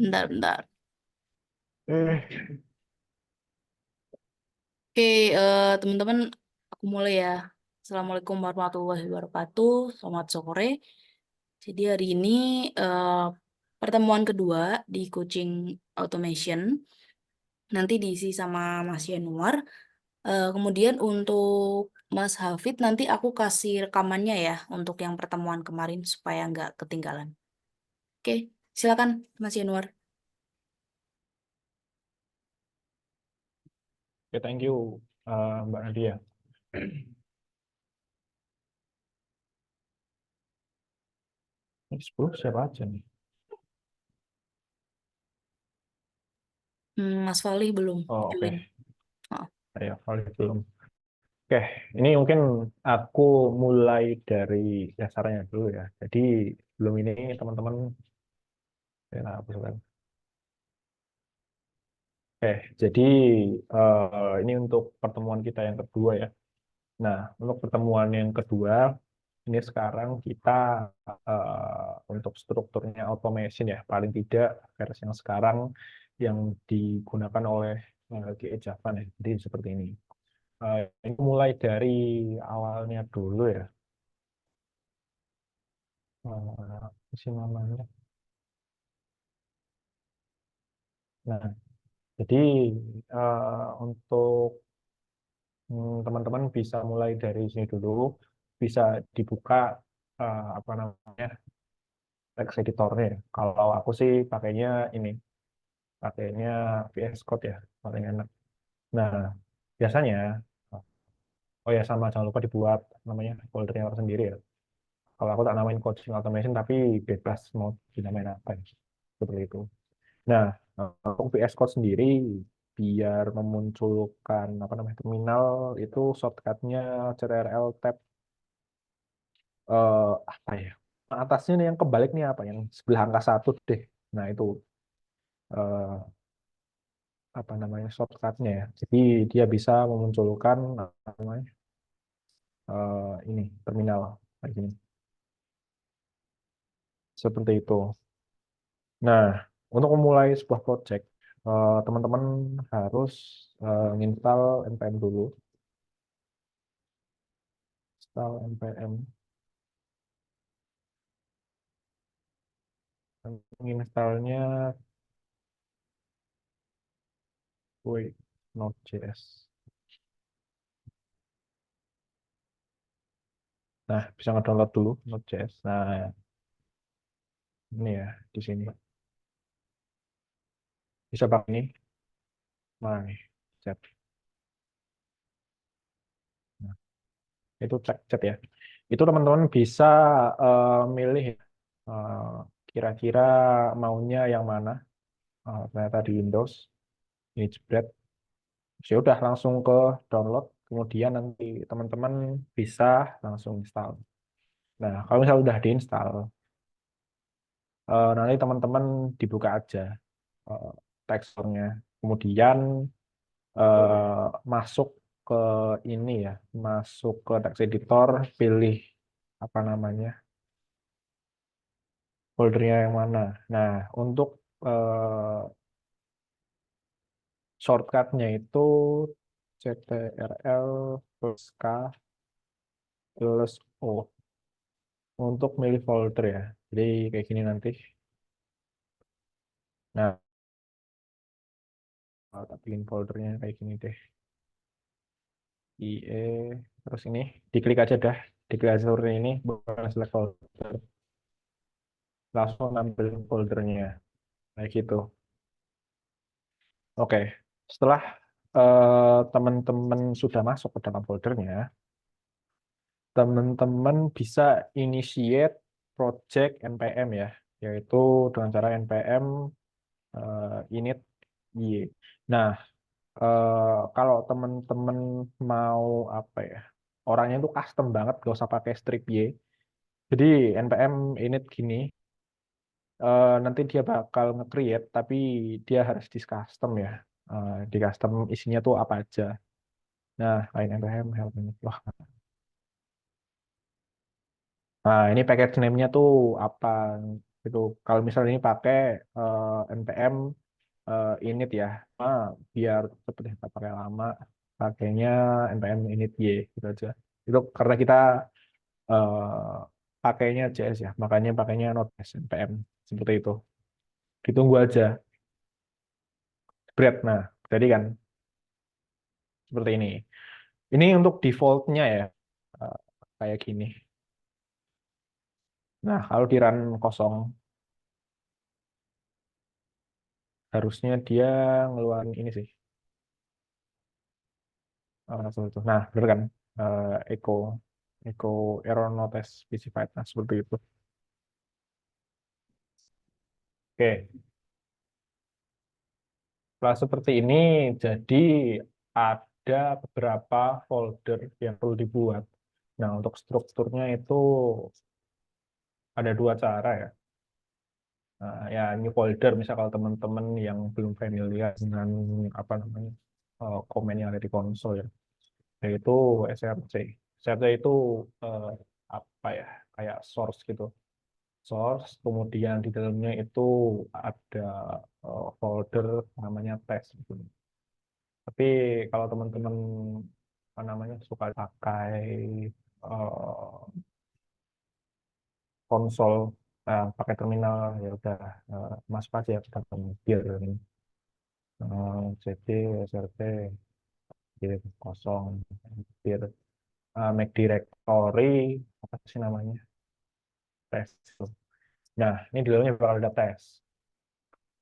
Bentar. Eh, Oke, teman-teman, aku mulai ya. Assalamualaikum warahmatullahi wabarakatuh. Selamat sore. Jadi hari ini eh, pertemuan kedua di coaching automation nanti diisi sama Mas Yanuar. Kemudian untuk Mas Hafid nanti aku kasih rekamannya ya untuk yang pertemuan kemarin supaya nggak ketinggalan. Oke, silakan Mas Yanuar. ya thank you Mbak Nadia. Ini 10 siapa aja nih? Mas Fali belum Oh, oke. join. Oh. Saya valid belum. Oke, ini mungkin aku mulai dari dasarnya dulu ya. Jadi belum ini teman-teman, ya, hapuskan. Oke, jadi ini untuk pertemuan kita yang kedua ya. Nah, untuk pertemuan yang kedua, ini sekarang kita untuk strukturnya automation ya, paling tidak versi yang sekarang yang digunakan oleh GE Javan ya. Jadi seperti ini. Ini mulai dari awalnya dulu ya. Apa sih namanya? Nah, jadi untuk teman-teman bisa mulai dari sini dulu, bisa dibuka apa namanya text editornya. Kalau aku sih pakainya VS Code ya, paling enak. Nah, biasanya, oh ya sama jangan lupa dibuat namanya foldernya sendiri ya. Kalau aku tak namain coaching automation, tapi bebas mau dinamain apa ya. Seperti itu. Nah, untuk VS Code sendiri, biar memunculkan apa namanya terminal itu shortcutnya Ctrl Tab apa ya? Atasnya nih yang kebalik nih apa? Yang sebelah angka satu deh. Nah itu eh, apa namanya shortcutnya ya. Jadi dia bisa memunculkan apa namanya ini terminal kayak gini. Seperti itu. Nah, untuk memulai sebuah project, teman-teman harus install npm dulu. Install npm. Installnya, wait, Node.js. Nah, bisa nge-download dulu Node.js. Nah, ini ya di sini. Bisa pakai ini. Nah, nih, chat. Nah, itu chat ya. Itu teman-teman bisa milih ya, eh, kira-kira maunya yang mana. Ternyata di Windows ini jebret. Ya udah langsung ke download. Kemudian nanti teman-teman bisa langsung install. Nah, kalau misalnya udah diinstal, nanti teman-teman dibuka aja eh, teksturnya. Kemudian masuk ke ini ya, masuk ke text editor, pilih apa namanya foldernya yang mana. Nah, untuk eh, shortcutnya itu Ctrl plus K plus O untuk milih folder ya. Jadi kayak gini nanti. Nah, tak pilih foldernya kayak gini deh. IE terus ini diklik aja dah, diklik aja folder ini, bukan select folder, langsung ambil foldernya kayak gitu. Oke, setelah teman-teman sudah masuk ke dalam foldernya, teman-teman bisa initiate project npm ya, yaitu dengan cara npm init y. Nah, kalau teman-teman mau apa ya, orangnya itu custom banget, gak usah pakai strip y. Jadi npm init gini, nanti dia bakal nge-create, tapi dia harus di custom ya. Di custom isinya tuh apa aja. Nah, lain npm help ini. Wah. Nah, ini package name-nya tuh apa? Itu kalau misalnya ini pakai npm init ya, biar cepet ya, nggak pakai lama, pakainya npm init y gitu aja. Itu karena kita eh, pakainya JS ya, makanya pakainya Node.js npm seperti itu. Ditunggu aja, bread. Nah, jadi kan seperti ini. Ini untuk defaultnya ya, eh, kayak gini. Nah, kalau di run kosong, harusnya dia ngeluarin ini sih. Seperti itu. Nah, benar kan? Echo, echo error not as specified. Nah, seperti itu. Oke, setelah seperti ini, jadi ada beberapa folder yang perlu dibuat. Nah, untuk strukturnya itu ada dua cara ya. Ya, new folder, misal kalau teman-teman yang belum familiar dengan apa namanya komen yang ada di konsol ya, yaitu src. Src itu eh, apa ya, kayak source gitu. Source, kemudian di dalamnya itu ada folder namanya test gitu. Tapi kalau teman-teman apa namanya suka pakai eh, konsol, pakai terminal, ya udah masuk aja ke dalam dir ini. cd src dir kosong dir make directory apa sih namanya, test. Nah, ini di dalamnya bakal ada tes.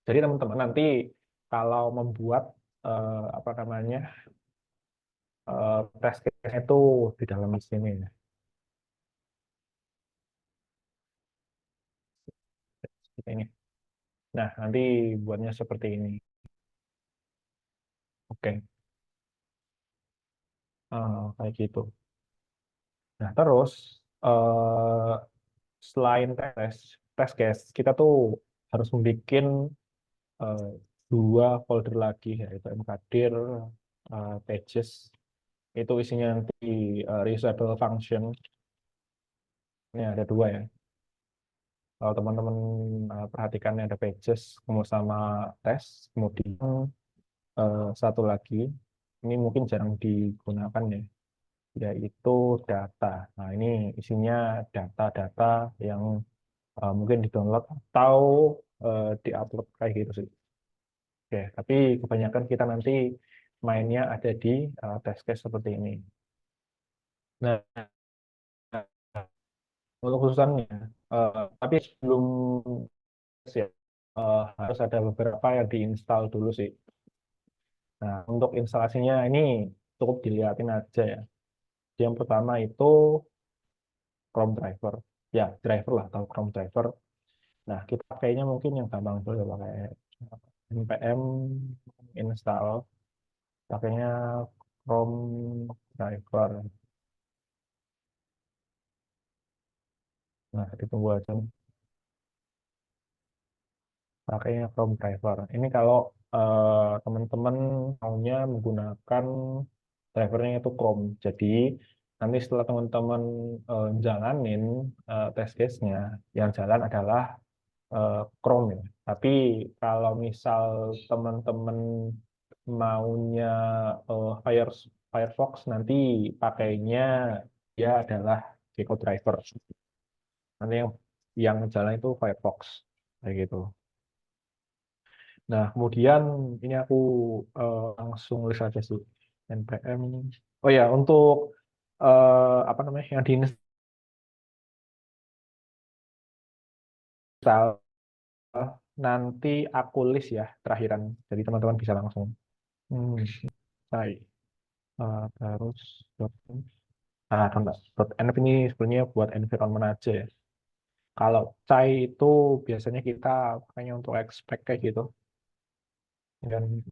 Jadi teman-teman nanti kalau membuat apa namanya test case itu di dalam sini ya. Seperti ini. Nah, nanti buatnya seperti ini. Oke, kayak gitu. Nah, terus eh, selain test case, kita tuh harus membuat eh, dua folder lagi, yaitu mkdir pages. Itu isinya nanti reusable function. Ini ada dua ya. Kalau teman-teman perhatikannya ada pages, kemudian sama tes, kemudian satu lagi, ini mungkin jarang digunakan ya, yaitu data. Nah, ini isinya data-data yang mungkin di-download atau di-upload kayak gitu sih. Oke, tapi kebanyakan kita nanti mainnya ada di test case seperti ini. Nah, untuk khususannya, tapi sebelum ya, harus ada beberapa yang diinstal dulu sih. Nah, untuk instalasinya ini cukup dilihatin aja ya. Yang pertama itu Chrome driver. Ya, driver lah atau Chrome driver. Nah, kita pakainya mungkin yang gampang dulu ya, pakai npm install, pakainya Chrome driver. Nah, ditunggu aja pakainya Chrome driver. Ini kalau teman-teman maunya menggunakan drivernya itu Chrome. Jadi nanti setelah teman-teman jalanin test case-nya, yang jalan adalah Chrome ya. Tapi kalau misal teman-teman maunya Firefox, nanti pakainya dia adalah Gecko driver. Nanti yang jalan itu Firefox kayak gitu. Nah, kemudian ini aku langsung list aja sih npm. Oh ya, untuk apa namanya yang diinstal nanti aku list ya terakhiran. Jadi teman-teman bisa langsung. Hmm, Cai. Terus .env ini sebenarnya buat environment aja ya. Kalau Cai itu biasanya kita pakainya untuk expect kayak gitu. Dan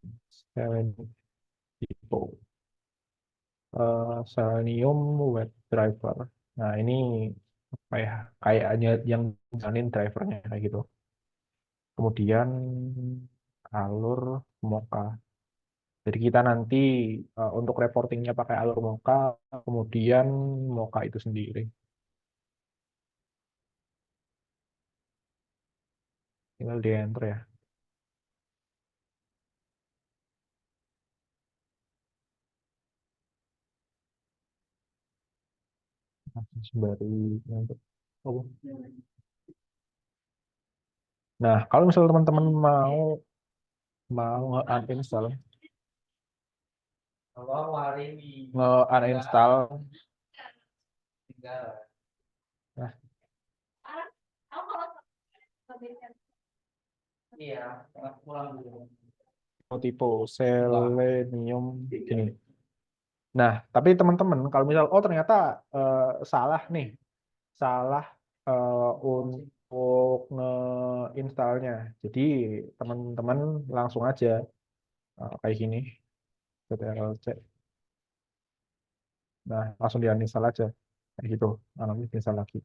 Selenium, Selenium web driver. Nah, ini kayaknya yang jalanin drivernya kayak gitu. Kemudian alur Mocha. Jadi kita nanti untuk reportingnya pakai alur Mocha, kemudian Mocha itu sendiri. tinggal di enter ya. Sembari untuk oh. Nah, kalau misalnya teman-teman mau mau nge-uninstall nge-uninstall nah tipe Selenium gini. Nah, tapi teman-teman kalau misal oh ternyata eh, salah nih, salah untuk nge-installnya. Jadi teman-teman langsung aja kayak gini, ctrl-c. Nah, langsung di-uninstall aja. Kayak gitu. Nah, nanti diinstal lagi.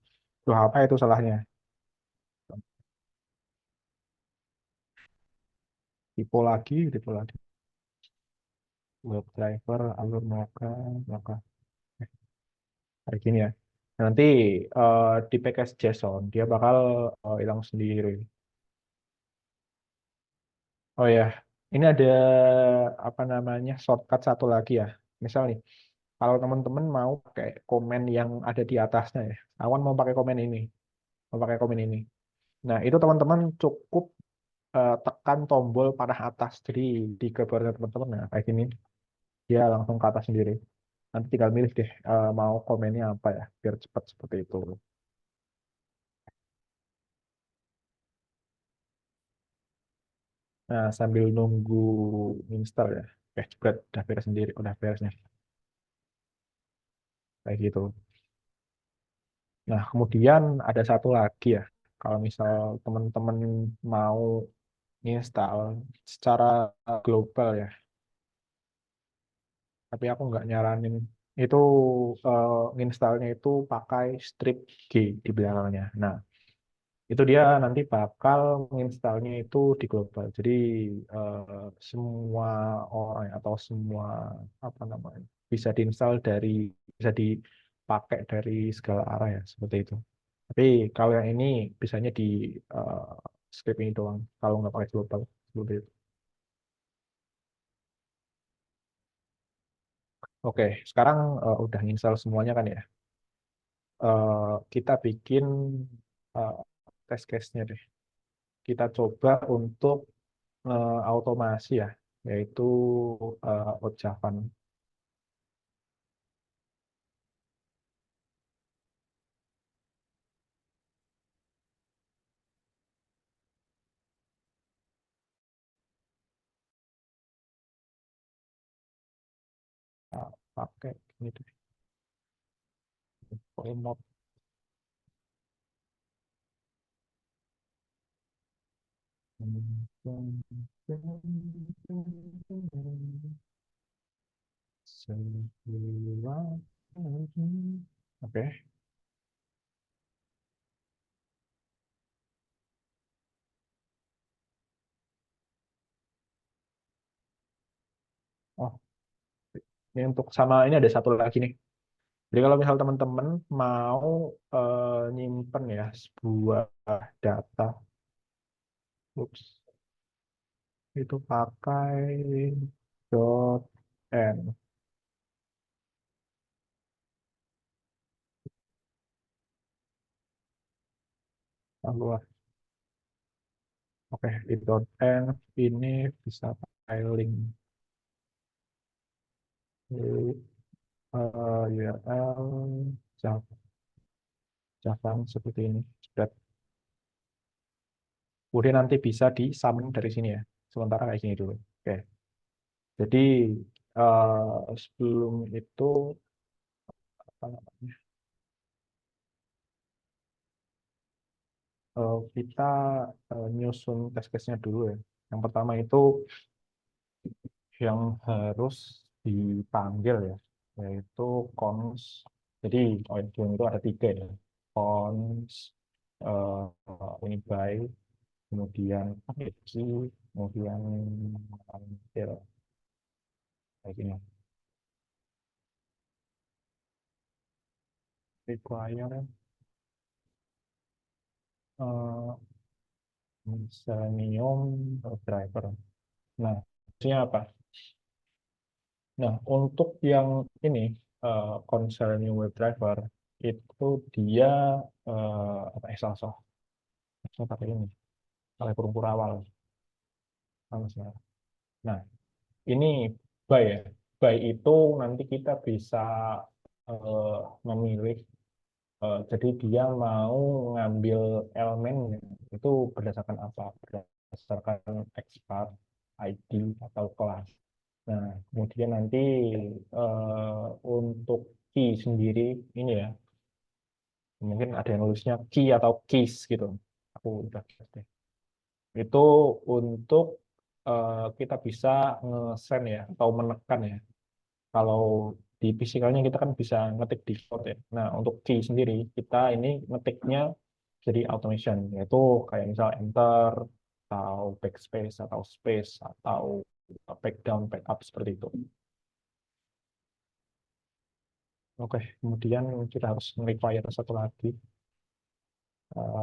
Loh, apa itu salahnya? Tipe lagi. Web driver, alur moka, moka. Kayak gini ya. Nanti di package JSON dia bakal hilang sendiri. Oh ya, ini ada apa namanya shortcut satu lagi ya. Misal nih, kalau teman-teman mau pakai komen yang ada di atasnya ya, awan mau pakai komen ini, mau pakai komen ini. Nah, itu teman-teman cukup tekan tombol panah atas. Jadi di keyboardnya teman-teman, nah kayak gini, dia langsung ke atas sendiri. Nanti tinggal milih deh mau komennya apa ya, biar cepat seperti itu. Nah, sambil nunggu install ya. Jebret, udah beres sendiri, udah beresnya. Kayak gitu. Nah, kemudian ada satu lagi ya. Kalau misal teman-teman mau install secara global ya, tapi aku nggak nyaranin itu nginstalnya itu pakai strip G di belakangnya. Nah, itu dia nanti bakal menginstalnya itu di global. Jadi semua orang atau semua apa namanya bisa diinstal dari bisa dipakai dari segala arah ya seperti itu. Tapi kalau yang ini bisanya di eh, script ini doang. Kalau nggak pakai global seperti itu. Oke, sekarang udah install semuanya kan ya. Kita bikin eh, test case-nya deh. Kita coba untuk automasi ya, yaitu Ojavan. Nah, pakai gitu. Remote. Oke. Oh, ini untuk sama ini ada satu lagi nih. Jadi kalau misal teman-teman mau nyimpen ya sebuah data, ups, itu pakai dot n. Lalu, oke, di dot n ini bisa pakai link URL Java seperti ini. Sudah. Kemudian nanti bisa di-summon dari sini ya. Sementara kayak gini dulu. Oke. Jadi sebelum itu apa namanya, kita nyusun test case-nya dulu ya. Yang pertama itu yang harus dipanggil ya, yaitu cons. Jadi itu ada tiga ya. Cons, ini by, kemudian key, kemudian until kayak gini. Require Selenium driver. Nah, maksudnya apa? Nah, untuk yang ini Concerning Web Driver itu dia apa salah saya pakai ini pakai perumpur awal sama sekali. Nah, ini by ya. By itu nanti kita bisa eh, memilih jadi dia mau ngambil elemen itu berdasarkan apa? Berdasarkan expert, ID atau kelas. Nah, kemudian nanti untuk key sendiri ini ya, mungkin ada yang nulisnya key atau keys gitu. Aku udah cek deh. Itu untuk kita bisa nge-send ya atau menekan ya. Kalau di fisikalnya kita kan bisa ngetik di keyboard ya. Nah, untuk key sendiri kita ini ngetiknya jadi automation, yaitu kayak misal enter atau backspace atau space atau back down, back up seperti itu. Oke, kemudian kita harus require satu lagi,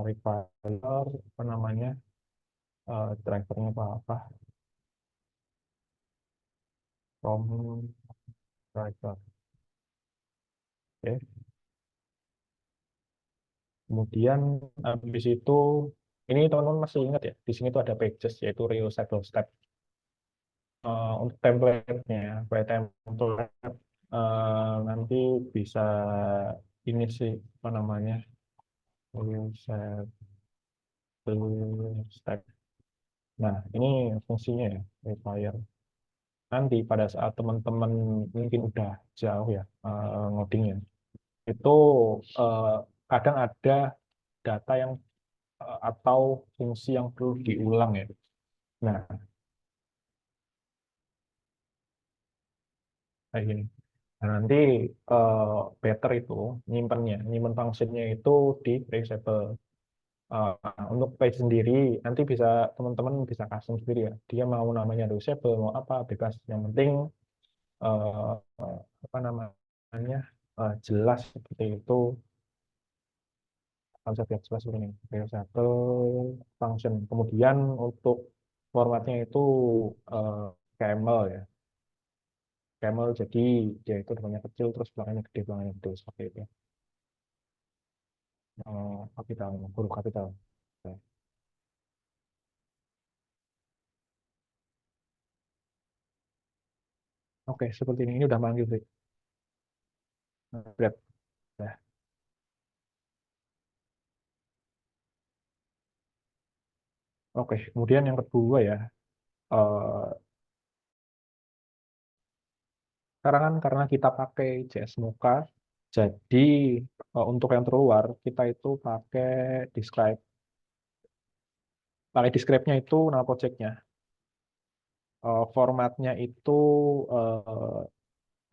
require apa namanya, drivernya apa? From driver. Oke, kemudian habis itu ini teman-teman masih ingat ya, di sini tuh ada pages yaitu reusable step. Untuk template-nya, by template nanti bisa ini sih apa namanya, reusable step. Nah, ini fungsinya ya, require. Nanti pada saat teman-teman mungkin udah jauh ya ngodingnya, itu eh, kadang ada data yang atau fungsi yang perlu diulang ya. Nah, kayak gini. Nah, nanti eh, better itu nyimpen fungsinya itu di reusable. Untuk page sendiri nanti bisa teman-teman bisa custom sendiri ya. Dia mau namanya reusable mau apa bebas. Yang penting eh, apa namanya jelas seperti itu. Konsep yang jelas seperti ini. Reusable function. Kemudian untuk formatnya itu eh, camel ya. Camel jadi dia itu depannya kecil terus belakangnya gede belakangnya gede seperti itu. Kapital, huruf kapital. Oke, oke, seperti ini. Ini udah manggil sih. Lihat. Ya. Oke, kemudian yang kedua ya. eh, Sekarang kan karena kita pakai JS Muka, jadi untuk yang terluar kita itu describe. Pakai describe-nya itu nama project-nya. Formatnya itu eh,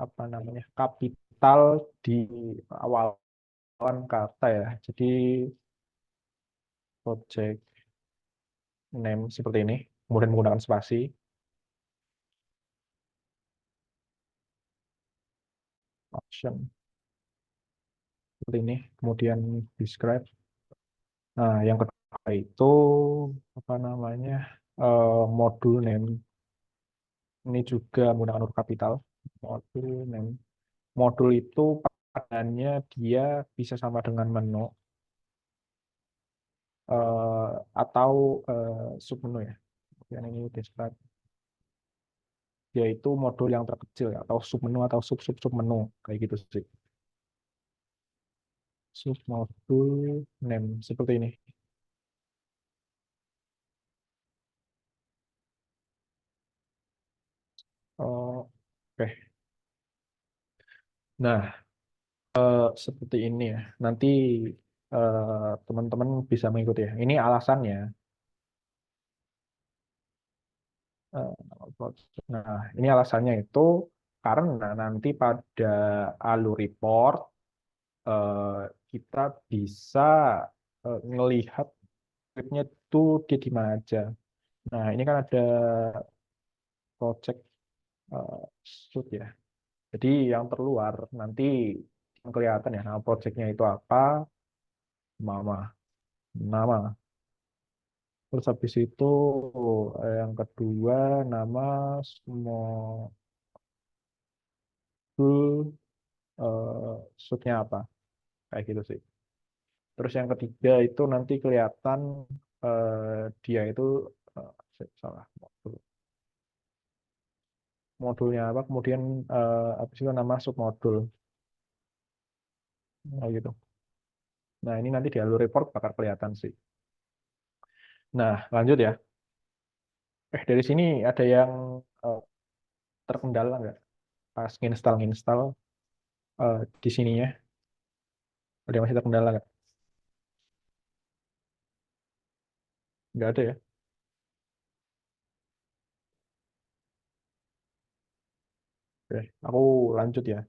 apa namanya kapital di awalan kata ya. Jadi project name seperti ini, kemudian menggunakan spasi, option seperti ini, kemudian describe. Nah, yang kedua itu apa namanya modul name. Ini juga menggunakan huruf kapital. Modul name. Modul itu padannya dia bisa sama dengan menu atau submenu ya. Yang ini describe yaitu modul yang terkecil ya, atau submenu atau sub-sub-submenu kayak gitu sih. Submodul name seperti ini. Oke. Nah, seperti ini ya. Nanti teman-teman bisa mengikuti ya. Ini alasannya. Eh, Nah, ini alasannya itu karena nanti pada alur report eh, kita bisa ngelihat scriptnya itu dia di mana aja. Nah, ini kan ada project shoot ya. Jadi yang terluar nanti yang kelihatan ya nama projectnya itu apa, nama nama Terus habis itu yang kedua nama modul shootnya apa, kayak gitu sih. Terus yang ketiga itu nanti kelihatan dia itu salah modulnya apa, kemudian habis itu nama submodul, nah gitu. Nah ini nanti di alur report bakal kelihatan sih. Nah lanjut ya. Dari sini ada yang eh, terkendala nggak pas nginstal di sininya? Ada yang masih terkendala nggak? Nggak ada ya. Oke, aku lanjut ya.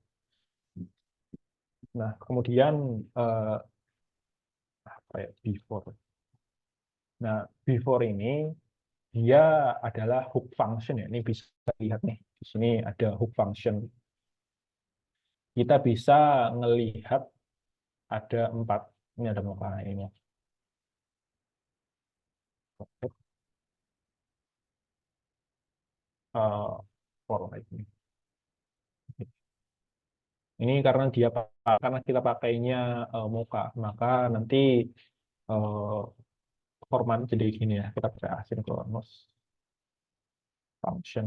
Nah kemudian apa ya, before. Nah before ini dia adalah hook function ya. Ini bisa lihat nih di sini ada hook function. Kita bisa ngelihat ada 4. Ini ada muka ini. Uh, for like ini. Ini karena kita pakainya muka, maka nanti uh, format jadi gini ya. Kita pakai asynchronous function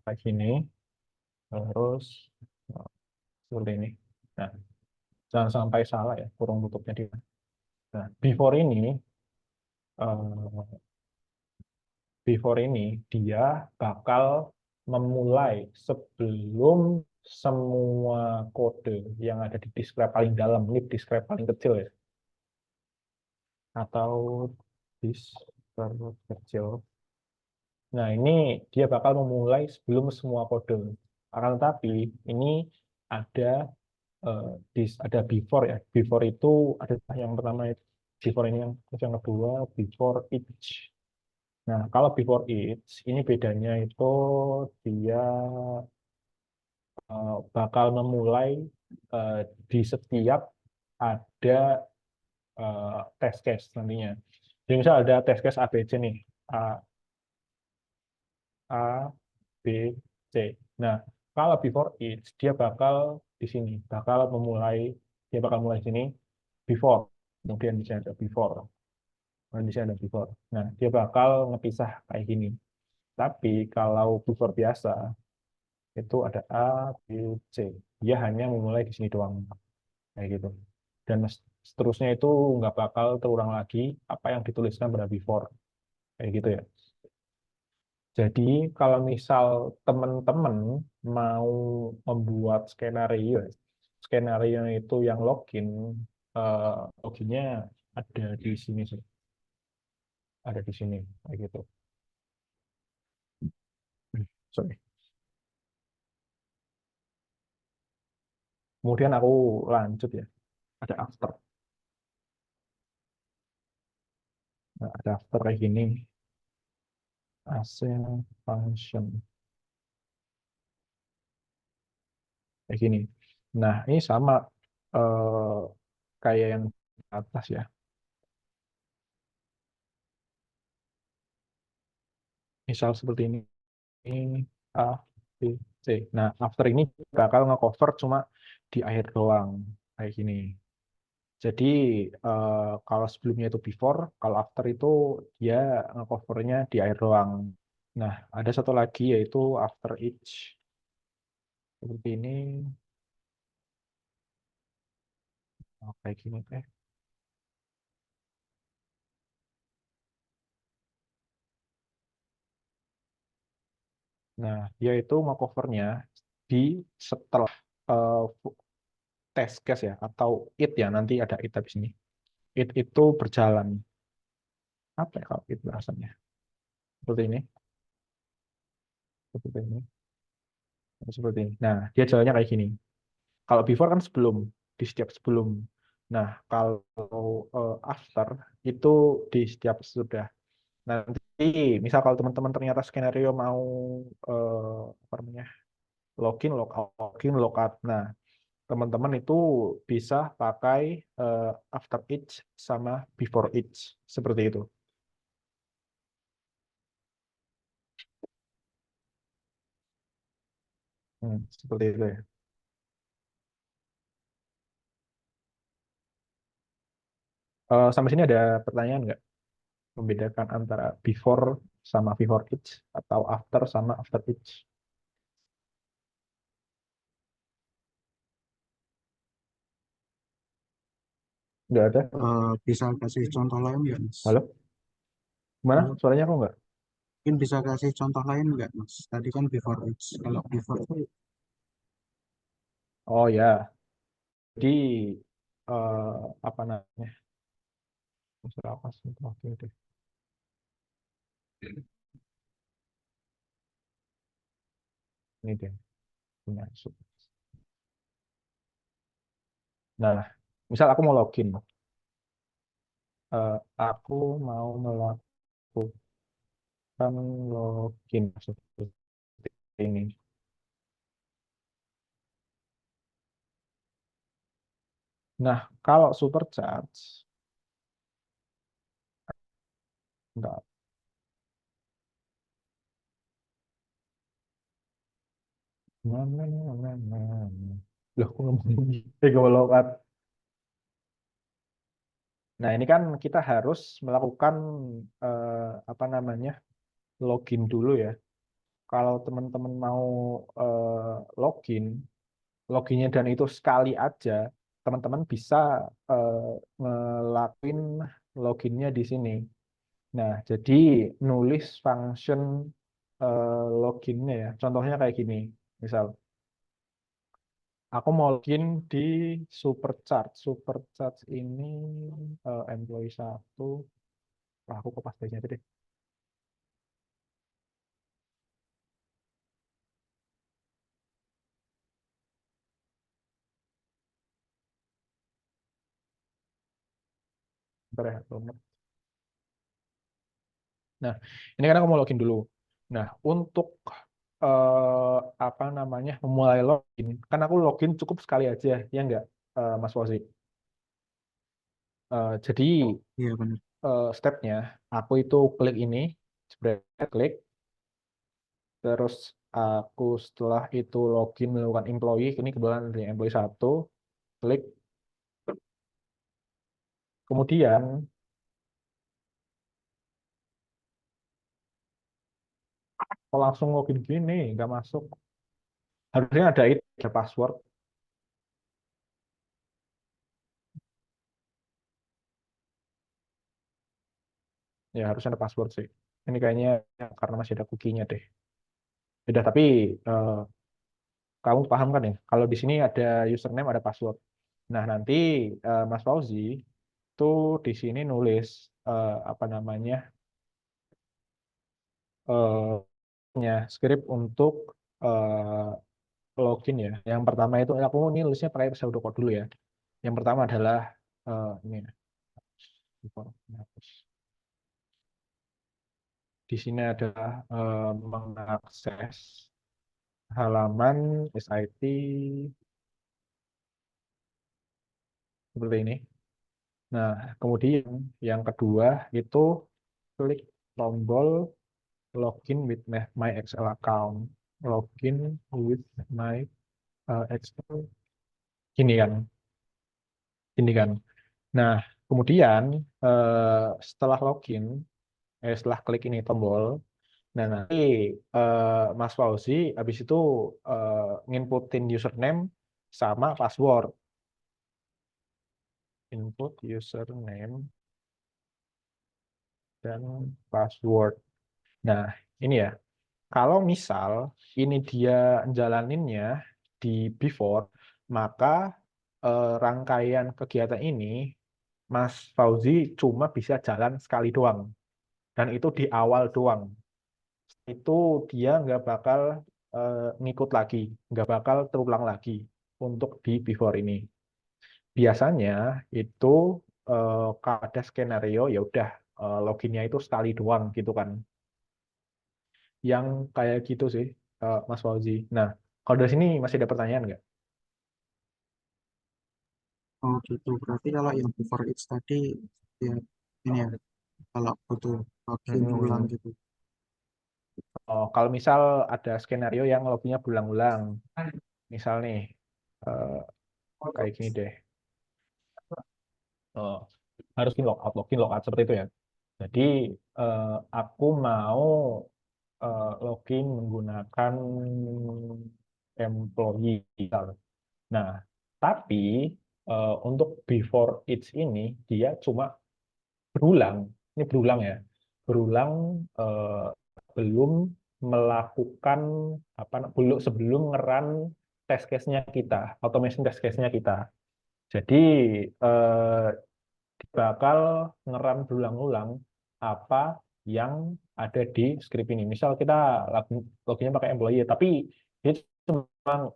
kayak gini, terus uh, seperti ini. Nah, jangan sampai salah ya kurung tutupnya di mana. Nah, uh, before ini dia bakal memulai sebelum semua kode yang ada di describe paling dalam, ini describe paling kecil ya, atau describe kecil. Nah, ini dia bakal memulai sebelum semua kode. Akan tetapi ini ada eh, ada before ya. Before itu ada yang pertama itu before ini, yang kedua before each. Nah, kalau before each ini bedanya itu dia bakal memulai eh, di setiap ada test case nantinya. Jadi misal ada test case ABC nih, A, A, B, C. Nah, kalau before each dia bakal di sini, dia bakal mulai sini before, kemudian di sini ada before, kemudian di sini ada before. Nah, dia bakal ngepisah kayak gini. Tapi kalau before biasa itu ada A, B, C. Dia hanya memulai di sini doang, kayak gitu. Dan seterusnya itu nggak bakal terulang lagi apa yang dituliskan pada before, kayak gitu ya. Jadi kalau misal teman-teman mau membuat skenario itu yang login, loginnya ada di sini sih, ada di sini, kayak gitu. Sorry. Kemudian aku lanjut ya, ada after. Nah, ada after kayak gini, async function kayak gini. Nah, ini sama eh, kayak yang di atas ya. Misal seperti ini A, B, C. Nah, after ini bakal nge-cover cuma di akhir doang, kayak gini. Jadi, kalau sebelumnya itu before, kalau after itu dia nge-covernya di akhir doang. Nah, ada satu lagi yaitu after each. Seperti ini, kayak gini. Nah, dia itu nge-covernya di setelah eh, test case ya, atau it ya, nanti ada it habis ini. It itu berjalan. Apa ya kalau it bahasanya? Seperti ini. Seperti ini. Seperti ini. Nah, dia jalannya kayak gini. Kalau before kan sebelum, di setiap sebelum. Nah, kalau after itu di setiap sesudah. Nanti, misal kalau teman-teman ternyata skenario mau apa namanya, login, logout. Nah, teman-teman itu bisa pakai after each sama before each seperti itu. Seperti itu ya. Sampai sini ada pertanyaan nggak? Membedakan antara before sama before each atau after sama after each? Nggak ada? Bisa kasih contoh lain nggak, Mas? Halo? Gimana? Halo, Suaranya kok nggak? mungkin bisa kasih contoh lain nggak, Mas? Tadi kan before age. Kalau before itu, Oh ya, jadi apa namanya? Unsur apa sih? Oke deh. Ini deh punya unsur. Nah, misal aku mau login, aku mau melakukan login seperti ini. Nah, kalau supercharge, enggak. Loh, aku ngomong lewat. Nah, ini kan kita harus melakukan apa namanya login dulu ya. Kalau teman-teman mau login, loginnya dan itu sekali aja, teman-teman bisa ngelakuin loginnya di sini. Nah, jadi nulis function loginnya ya. Contohnya kayak gini. Misal, aku mau login di Supercharge. Supercharge ini employee 1. Wah, aku kopas aja deh. Bentar ya, nah, ini kan aku mau login dulu. Nah, untuk apa namanya memulai login, kan aku login cukup sekali aja, ya enggak, Mas Fauzi? Jadi iya benar. stepnya, aku itu klik ini, jebret, klik, terus aku setelah itu login melakukan employee, ini kebetulan dari employee 1, klik, kemudian kalau langsung login gini, nggak masuk. Harusnya ada itu, ada password. Ya, harusnya ada password sih. Ini kayaknya karena masih ada cookie-nya deh. Beda, tapi eh, kamu paham kan ya? Kalau di sini ada username, ada password. Nah, nanti Mas Fauzi itu di sini nulis apa namanya script untuk eh, login ya. Yang pertama itu aku ini nulisnya pakai pseudocode dulu ya. Yang pertama adalah ini ya. Di sini adalah mengakses halaman SIT seperti ini. Nah, kemudian yang kedua itu klik tombol login with my Excel account. Login with my Excel. Gini kan, gini kan. Nah, kemudian setelah login, setelah klik ini tombol, nah nanti Mas Fauzi habis itu nginputin username sama password. Input username dan password. Nah, ini ya. Kalau misal ini dia jalaninnya di before, maka rangkaian kegiatan ini Mas Fauzi cuma bisa jalan sekali doang. Dan itu di awal doang. Itu dia nggak bakal ngikut lagi, nggak bakal terulang lagi untuk di before ini. Biasanya itu kalau ada skenario ya udah loginnya itu sekali doang gitu kan. Yang kayak gitu sih, Mas Fauzi. Nah, kalau dari sini masih ada pertanyaan nggak? Oh gitu. Berarti kalau yang before it's tadi ya ini ya kalau butuh login ulang Mm-mm. gitu. Oh, kalau misal ada skenario yang loginnya berulang-ulang, misal nih eh, kayak gini deh, eh, harus login logout seperti itu ya. Jadi eh, aku mau login menggunakan employee. Misal. Nah, tapi untuk before each ini dia cuma berulang, ini berulang ya, berulang eh, belum melakukan belum sebelum ngeran test case-nya kita, automation test case-nya kita. Jadi eh, bakal ngeran berulang-ulang apa yang ada di script ini. Misal kita loginnya pakai employee, tapi dia cuma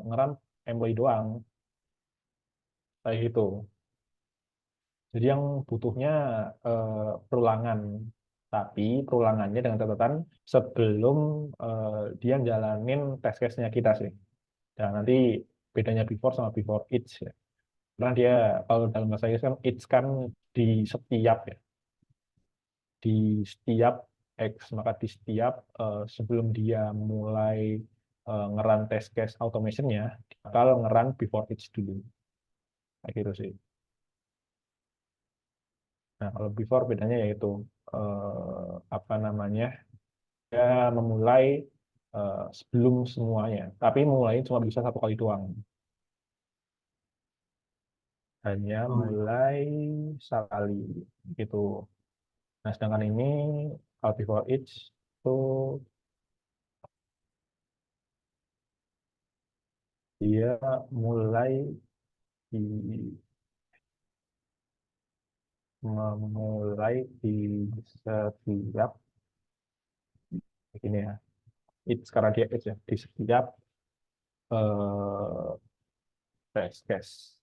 ngeran employee doang, kayak gitu. Jadi yang butuhnya perulangan, tapi perulangannya dengan catatan sebelum dia jalanin test case-nya kita sih. Dan nanti bedanya before sama before each ya. Karena dia kalau dalam bahasa Inggris kan each kan di setiap ya, di setiap X, maka di setiap sebelum dia mulai ngeran test case automation-nya, dia bakal ngeran before each dulu. Kayak gitu sih. Nah, kalau before bedanya yaitu apa namanya? Dia memulai sebelum semuanya, tapi mulai cuma bisa satu kali doang. Hanya Oh iya. mulai sekali gitu. Nah, sedangkan ini kalau before each itu dia mulai di memulai di setiap begini ya. Each karena dia each ya, di setiap eh, test case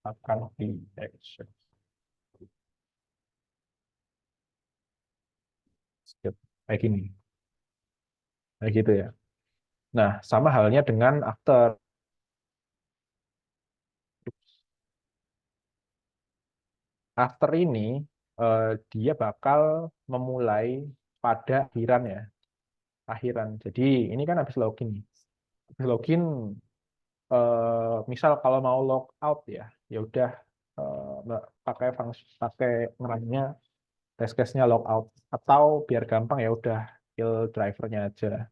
akan di action. Kayak gini, kayak gitu ya. Nah, sama halnya dengan after. After ini dia bakal memulai pada akhiran ya, akhiran. Jadi ini kan habis login nih. Habis login, misal kalau mau log out ya, ya udah pakai fungsi pakai ngerannya test case-nya log out, atau biar gampang ya udah kill drivernya aja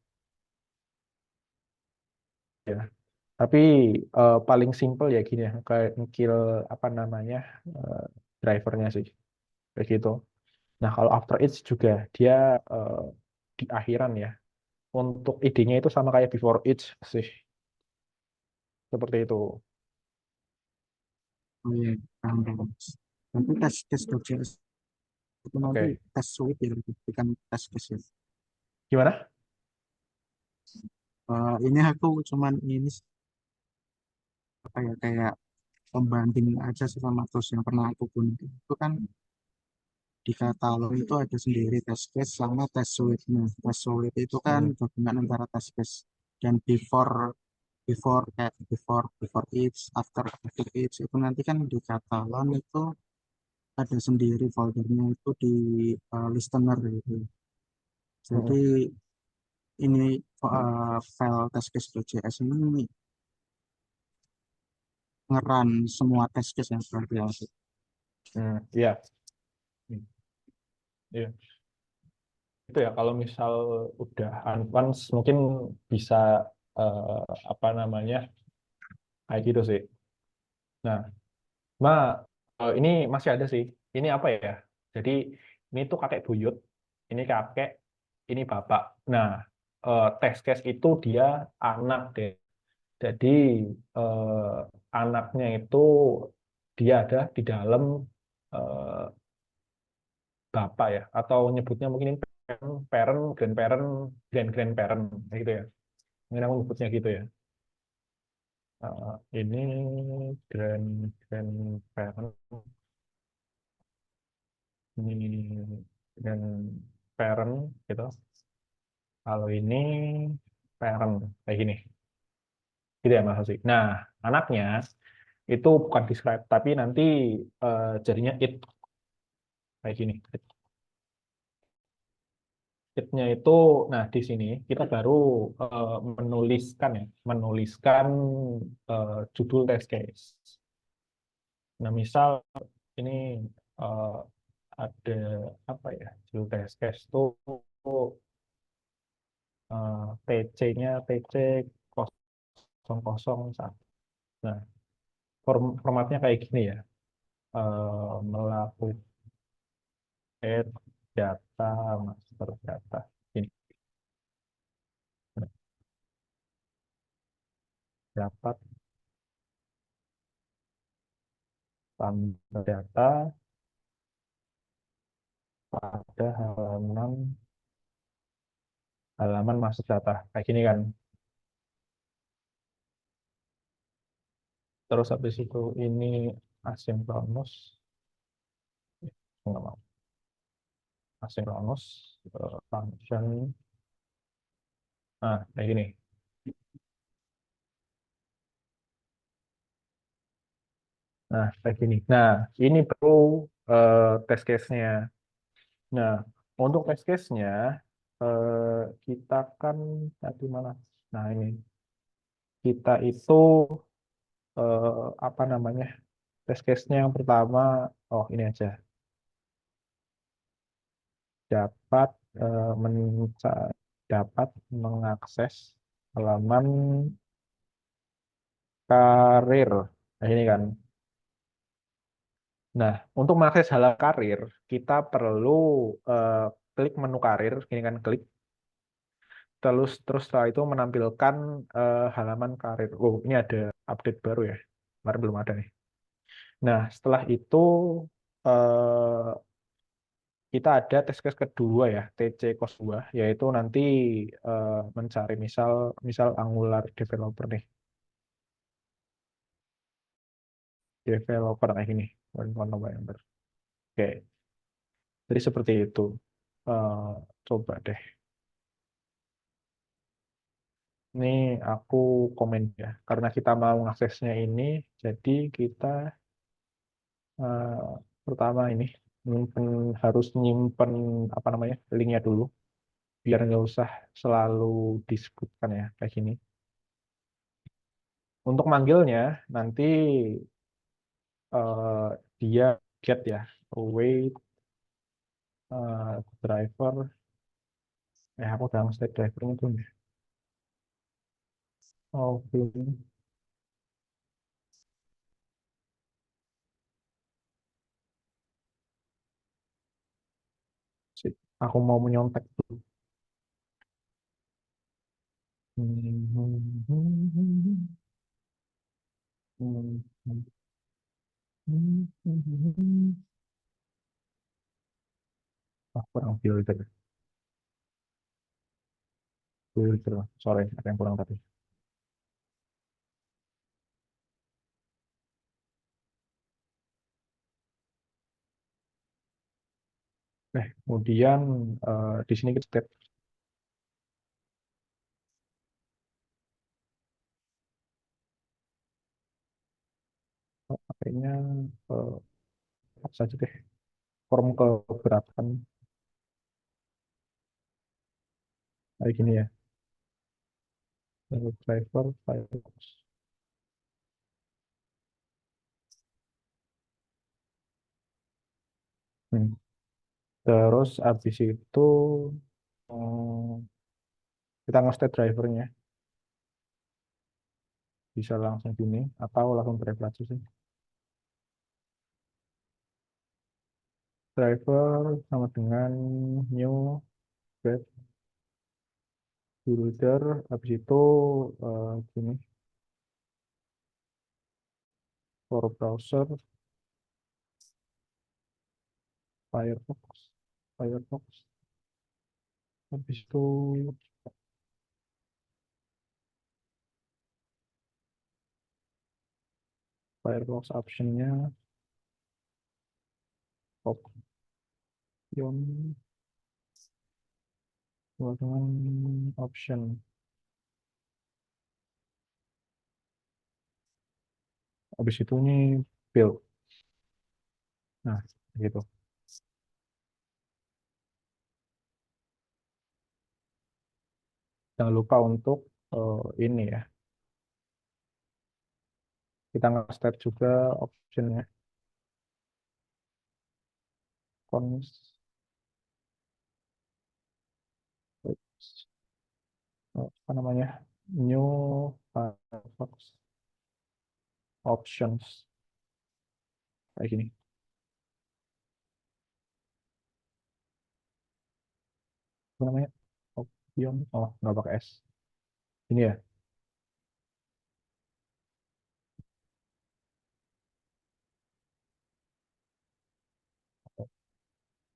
ya. Tapi paling simple ya gini ya, kayak kill apa namanya eh, drivernya sih kayak gitu. Nah, kalau after it's juga dia eh, di akhiran ya. Untuk idenya itu sama kayak before it's sih. Seperti itu. Oh iya. Paham, paham. Nanti tes tes Dodge.js itu nanti Oke. tes suite ya, bukan tes case ya. Gimana? Ini aku cuman ini apa ya kayak pembanding aja sih sama tools yang pernah aku gunakan. Itu kan di katalog itu ada sendiri test case sama test suite. Nah, test suite itu kan Hmm. gabungan antara test case dan before before kayak before each after each itu nanti kan di katalog itu ada sendiri foldernya itu di listener gitu. Hmm. Jadi ini file testcase.js ini ngeran semua test case yang berarti ya. Iya. Hmm. Iya. Itu ya kalau misal udah advance mungkin bisa apa namanya kayak gitu sih. Nah, ini masih ada sih. Ini apa ya? Jadi ini tuh kakek buyut, ini kakek, ini bapak. Nah, test case itu dia anak deh. Jadi anaknya itu dia ada di dalam eh, bapak ya, atau nyebutnya mungkin ini parent, grandparent, grandparent, gitu ya. Mungkin aku nyebutnya gitu ya. Ini grandparent, ini grandparent gitu. Kalau ini parent kayak gini, gitu ya Mas Hosi. Nah, anaknya Itu bukan describe, tapi nanti jadinya it kayak gini. It-nya itu, nah di sini kita baru menuliskan ya, menuliskan judul test case. Nah, misal ini eh, ada apa ya, judul test case itu TC-nya TC 001. Nah, formatnya kayak gini ya. Melakukan add data master data. Ini dapat tambah data pada halaman halaman master data. Kayak gini kan. Terus habis itu ini asynchronous. Nggak mau. Asynchronous function. Nah, kayak gini. Nah, kayak gini. Nah, ini perlu test case-nya. Nah, untuk test case-nya kita kan tadi mana? Nah, ini kita itu apa namanya? Test case-nya yang pertama, oh ini aja. Dapat dapat mengakses halaman karir. Nah, ini kan. Nah, untuk mengakses halaman karir, kita perlu eh, klik menu karir, ini kan klik. Terus setelah itu menampilkan halaman karir. Oh, ini ada update baru ya. Kemarin belum ada nih. Nah, setelah itu eh, kita ada test case kedua ya, TC cos 2, yaitu nanti mencari misal misal Angular developer nih. Developer kayak gini. 1 November. Oke, jadi seperti itu. Eh, coba deh. Ini aku komen ya, karena kita mau aksesnya ini, jadi kita eh, pertama ini nyimpen, harus nyimpen apa namanya linknya dulu, biar nggak usah selalu disebutkan ya kayak gini. Untuk manggilnya nanti eh, dia get ya, await driver. Aku udah state drivernya tuh ya. Oke, sip. Aku mau menyontek dulu. Ah, kurang filter. Filter. Sorry, ada yang kurang tadi. Kemudian di sini kita state pakainya eh, apa saja deh. Form keberatan kayak gini ya. Driver, Firefox. Hmm. Terus habis itu kita nge-state drivernya. Bisa langsung gini atau langsung drive aja sih. Driver sama dengan new web builder. Habis itu gini for browser Firefox. Firefox. Habis itu Firefox optionnya option dengan option Habis itu ini build. Nah, gitu. Jangan lupa untuk ini ya, kita nge-state juga optionnya. Cons, apa namanya? New Firefox options kayak gini. Apa namanya? Option. Oh, nggak pakai S. Ini ya.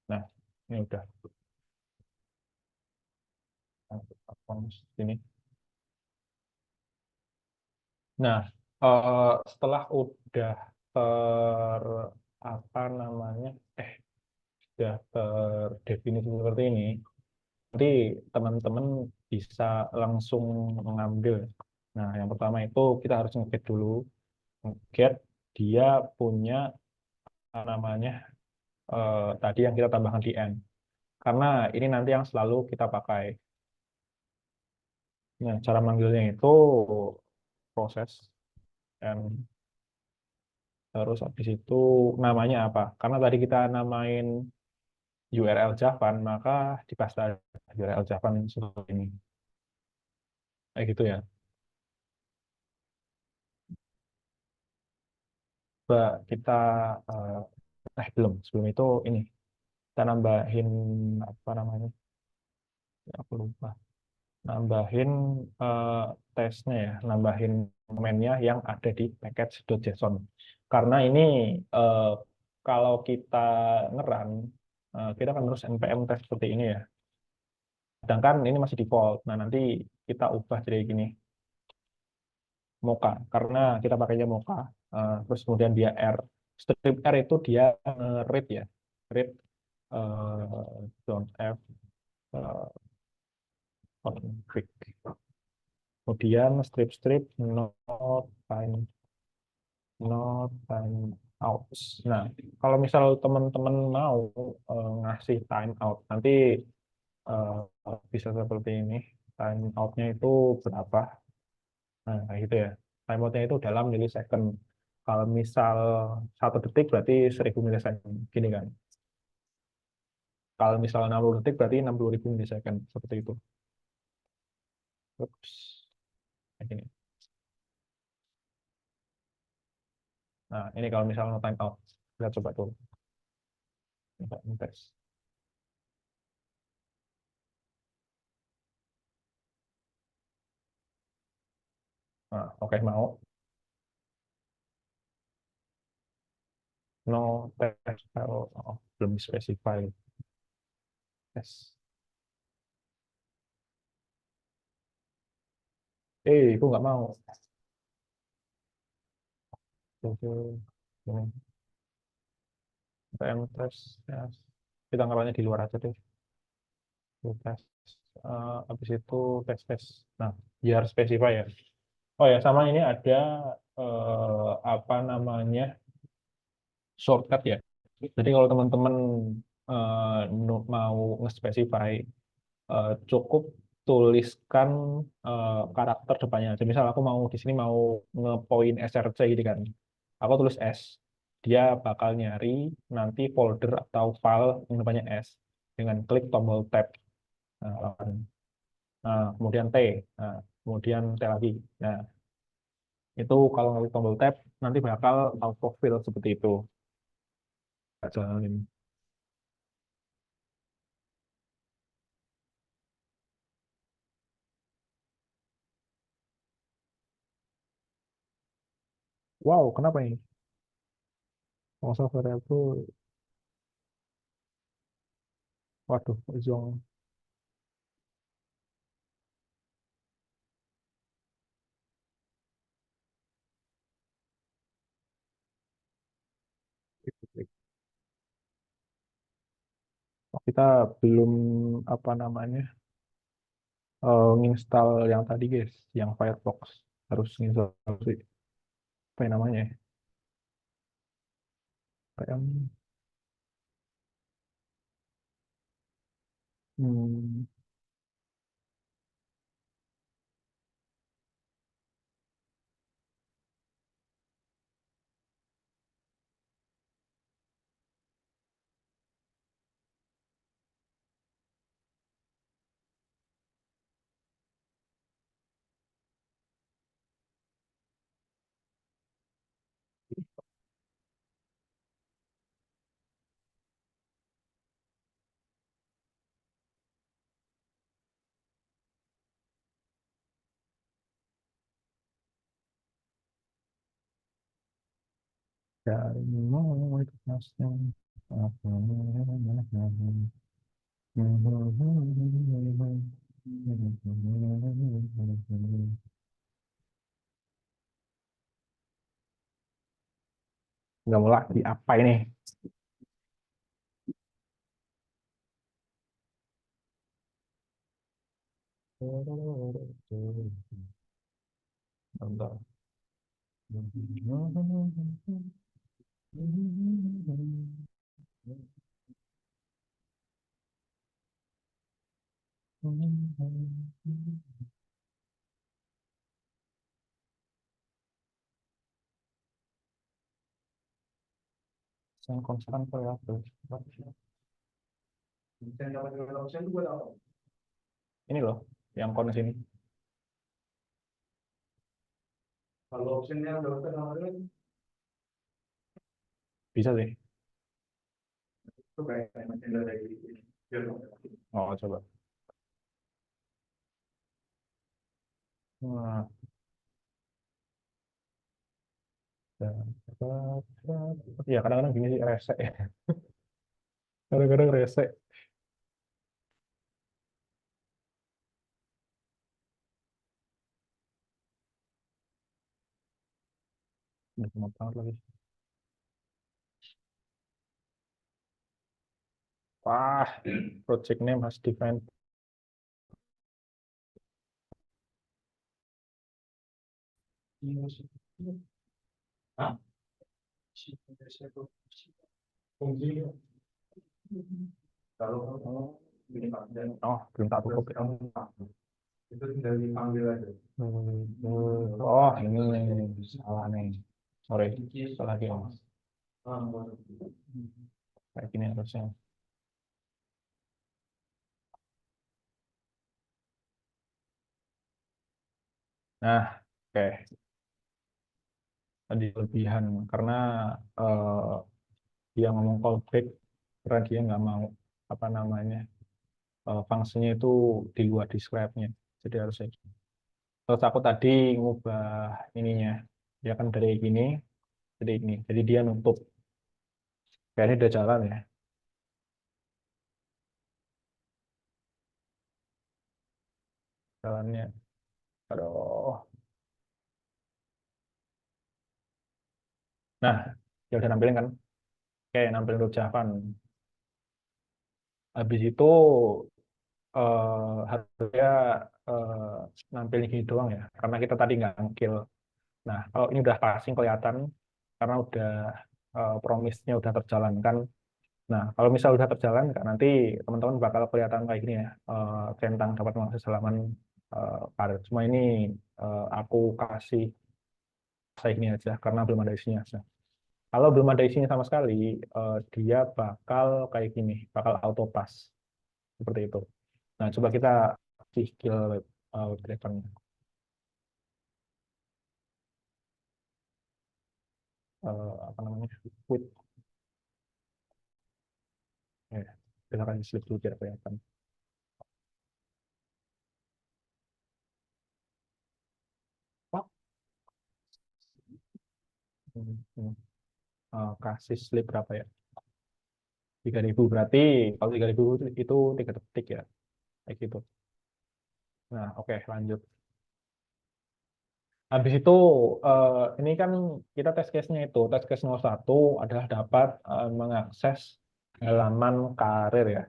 Nah, ini udah. Accounts ini. Nah, setelah udah ter apa namanya? Sudah terdefinisi seperti ini, nanti teman-teman bisa langsung mengambil. Nah, yang pertama itu kita harus nge-get dulu, nge-get dia punya namanya tadi yang kita tambahkan di end. Karena ini nanti yang selalu kita pakai. Nah, cara manggilnya itu proses and terus habis itu namanya apa? Karena tadi kita namain URL Javan, maka dipasang URL Javan seperti ini. Kayak gitu ya. Coba kita belum. Sebelum itu ini kita nambahin apa namanya? Ya, aku lupa. Nambahin eh, tesnya ya, nambahin komennya yang ada di package.json. Karena ini eh, kalau kita ngeran, kita akan terus npm test seperti ini ya. Sedangkan ini masih default. Nah, nanti kita ubah jadi gini, Mocha. Karena kita pakainya Mocha, terus kemudian dia R. Strip R itu dia read ya, read don't F eh, config. Kemudian strip not time out. Nah, kalau misal teman-teman mau ngasih time out, nanti bisa seperti ini. Time out-nya itu berapa? Nah, kayak gitu ya. Time out-nya itu dalam milisecond. Kalau misal 1 detik berarti 1000 milisecond. Gini kan. Kalau misal 60 detik berarti 60.000 milisecond. Seperti itu. Ups. Kayak gini. Nah, ini kalau misal no time out. Kita coba tuh. Coba tes. Nah, oke mau. No test. Oh, belum specify. Tes. Aku nggak mau. Oke. Ini. PM tes. Ya. Kita ngerannya di luar aja deh. Tes. Habis itu tes. Nah, biar specify ya. Oh ya, sama ini ada apa namanya shortcut ya. Jadi kalau teman-teman mau nge-specify, cukup tuliskan karakter depannya. Jadi misal aku mau di sini mau ngepoint src gitu kan. Aku tulis S. Dia bakal nyari nanti folder atau file yang namanya S dengan klik tombol tab. Nah, kemudian T. Nah, kemudian T lagi. Nah, itu kalau ngeklik tombol tab nanti bakal autofill seperti itu. Tak jalanin. Wow, kenapa ini? Masa variabel, waduh, zong. Kita belum apa namanya nginstal yang tadi guys, yang Firefox harus nginstal apa ya namanya? Ya? PM. Hmm. Dari mau itu masnya. Nggak mau lagi apa ini? Bentar. Yang konstan variabel. Ini loh, yang kons ini. Kalau optionnya bisa sih. Oh, coba. Nah, ya kadang-kadang gini sih rese. Kadang-kadang rese. Udah cuma banget lagi. Wah, project name has defined. Hah? Oh, belum tak tutup ya. Itu tinggal dipanggil aja. Oh, ini salah nih. Sorry, salah dia. Kayak gini harusnya. Nah, oke. Tadi kelebihan karena eh, dia ngomong callback karena dia nggak mau apa namanya fungsinya itu di luar describe-nya. Jadi harusnya. Terus aku tadi ngubah ininya, dia kan dari gini jadi ini. Jadi dia nutup. Kayaknya udah jalan ya jalannya. Aduh. Nah, ya udah nampilin kan. Kayak nampilin untuk Javan. Habis itu harusnya nampilin gini doang ya. Karena kita tadi nggak ngkill. Nah, kalau ini udah passing kelihatan karena udah promise-nya udah terjalankan. Nah, kalau misal udah terjalan, kan nanti teman-teman bakal kelihatan kayak gini ya, centang dapat mengakses halaman karir. Cuma ini aku kasih saya ini aja karena belum ada isinya. Nah, kalau belum ada isinya sama sekali, dia bakal kayak gini, bakal auto pass seperti itu. Nah, coba kita kasih skill web driver-nya. Apa namanya? With, ya, kita kasih slip dulu biar kelihatan. Oh, kasih slip berapa ya? 3.000 berarti kalau 3.000 itu 3 detik ya kayak gitu. Nah, oke, lanjut. Habis itu ini kan kita tes case-nya itu tes case 01 adalah dapat mengakses halaman karir ya.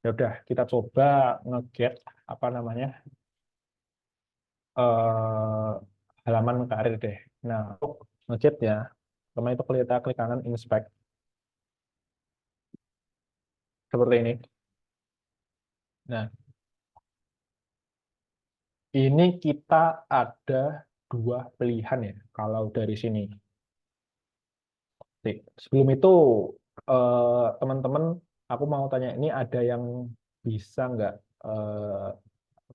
Ya udah kita coba nge-get apa namanya eh, halaman karir deh. Nah, untuk nge-get ya, pertama itu kita klik kanan inspect. seperti ini. Nah, ini kita ada dua pilihan ya kalau dari sini. Sebelum itu, teman-teman, aku mau tanya, ini ada yang bisa nggak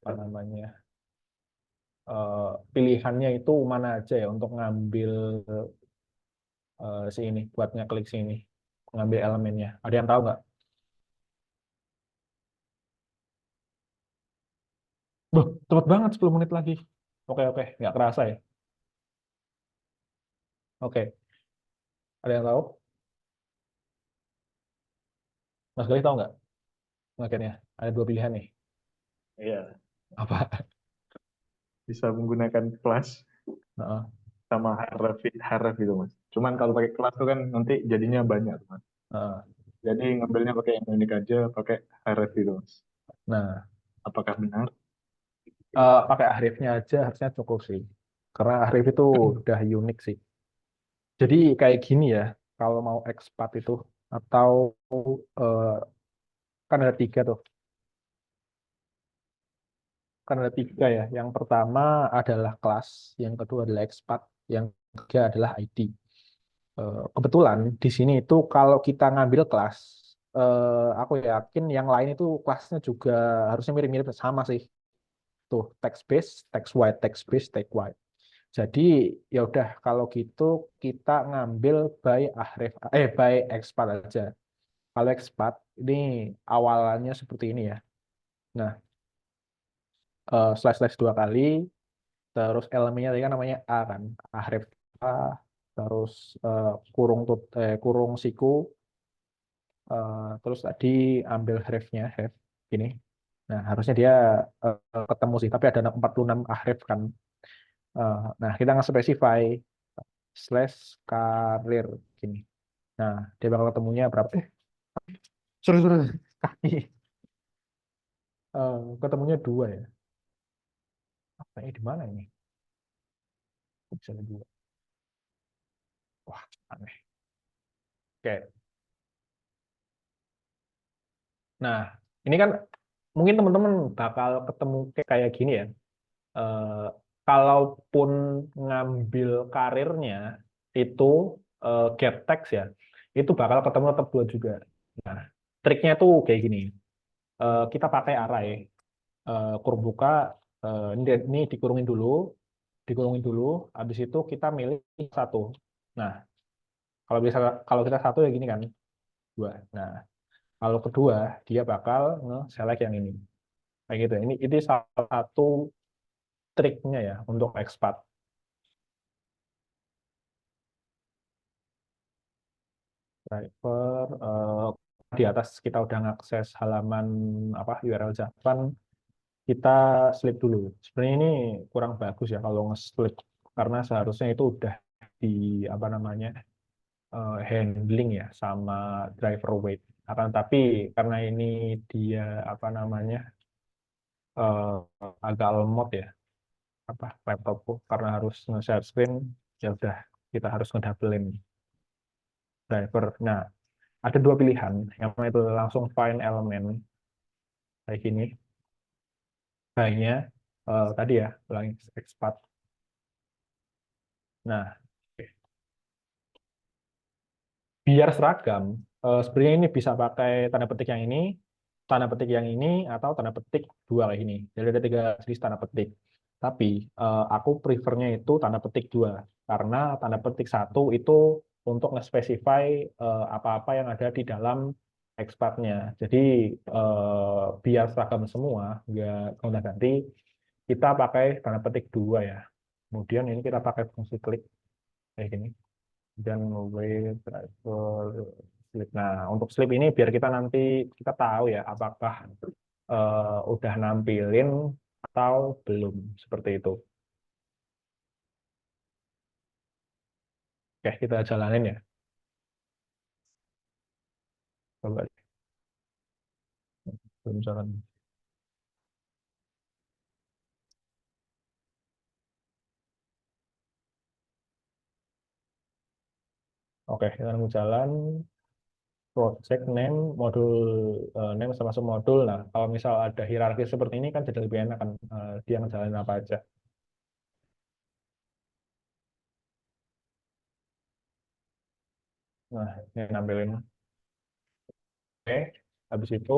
apa namanya pilihannya itu mana aja ya untuk ngambil si ini, buat ngeklik sini, ngambil elemennya. Ada yang tahu nggak? Loh, cepet banget 10 menit lagi. Oke, oke, nggak kerasa ya. Oke, ada yang tahu? Mas Gali tahu nggak? Ngekliknya ada dua pilihan nih. Iya, Apa? bisa menggunakan kelas Heeh, sama href itu mas. Cuman kalau pakai kelas tuh kan nanti jadinya banyak mas. heeh. Jadi ngambilnya pakai yang unik aja, pakai href itu mas. Nah, Apakah benar? pakai ahrefnya aja harusnya cukup sih. Karena ahref itu udah unik sih. Jadi kayak gini ya, kalau mau expat itu, atau eh, kan ada tiga tuh, kan ada tiga ya. Yang pertama adalah kelas, yang kedua adalah expat, yang ketiga adalah ID. Kebetulan di sini itu kalau kita ngambil kelas, aku yakin yang lain itu kelasnya juga harusnya mirip-mirip sama sih. Tuh text base, text white, text base, text white. Jadi ya udah kalau gitu kita ngambil by ahref by expat aja. Kalau expat ini awalannya seperti ini ya. Nah, slash slash dua kali, terus elemennya tadi kan namanya A kan, ahref A, terus kurung siku, terus tadi ambil hrefnya, href ini. Nah, harusnya dia ketemu sih, tapi ada 46 ahref kan. Nah, kita nggak spesify slash karir gini. Nah, dia bakal ketemunya berapa? Sorry, sorry. Kaki. Ketemunya dua ya. Apa ini di mana ini? Kok bisa ada dua? Wah, aneh. Oke. Nah, ini kan mungkin teman-teman bakal ketemu kayak gini ya. Eh, Kalaupun ngambil karirnya itu get text ya, itu bakal ketemu tetap dua juga. Nah, triknya tuh kayak gini. Kita pakai array kurung buka, ini dikurungin dulu, habis itu kita milih satu. Nah, kalau kita satu ya gini kan, dua. Nah, kalau kedua dia bakal nge-select yang ini. Kayak gitu. Ini salah satu triknya ya untuk expat. Driver di atas kita udah ngakses halaman apa URL Javan, kita slip dulu. Sebenarnya ini kurang bagus ya kalau nge-slip karena seharusnya itu udah di apa namanya handling ya sama driver wait. Akan tapi karena ini dia apa namanya eh, agak lemot ya apa laptopku karena harus nge-share screen, ya udah kita harus ngedouble driver. Nah, ada dua pilihan. Yang pertama itu langsung find element kayak gini. Baiknya tadi ya, ulangi expat. Nah, biar seragam, sebenarnya ini bisa pakai tanda petik yang ini, tanda petik yang ini, atau tanda petik dua kayak ini. Jadi ada tiga jenis tanda petik. Tapi aku prefernya itu tanda petik dua, karena tanda petik satu itu untuk nge-specify apa-apa yang ada di dalam expatnya. Jadi biar seragam semua, nggak gonta-ganti, kita pakai tanda petik dua ya. Kemudian ini kita pakai fungsi klik kayak gini dan wait driver slip. Nah, untuk slip ini biar kita nanti kita tahu ya apakah udah nampilin atau belum seperti itu. Oke, kita jalanin ya. Coba belum jalan. Oke, kita nunggu jalan. project name, modul name termasuk modul. Nah, kalau misal ada hierarki seperti ini kan jadi lebih enak kan, dia ngejalanin apa aja. Nah, ini nampilin. Oke, habis itu,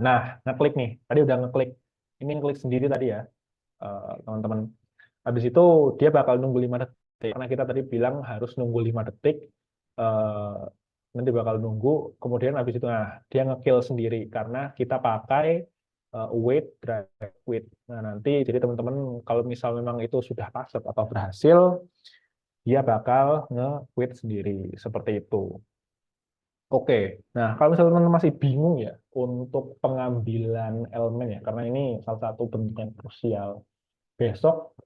nah, ngeklik nih. Tadi udah ngeklik. Ini ngeklik sendiri tadi ya, teman-teman. Habis itu dia bakal nunggu 5 detik. Karena kita tadi bilang harus nunggu 5 detik. eh, Nanti bakal nunggu. Kemudian habis itu, nah, dia ngekill sendiri. Karena kita pakai wait, drive, wait. Nah, nanti jadi teman-teman kalau misal memang itu sudah passed atau berhasil, dia bakal nge-quit sendiri. Seperti itu. Oke, nah kalau misalnya teman-teman masih bingung ya untuk pengambilan elemen ya, karena ini salah satu bentuk yang krusial. Besok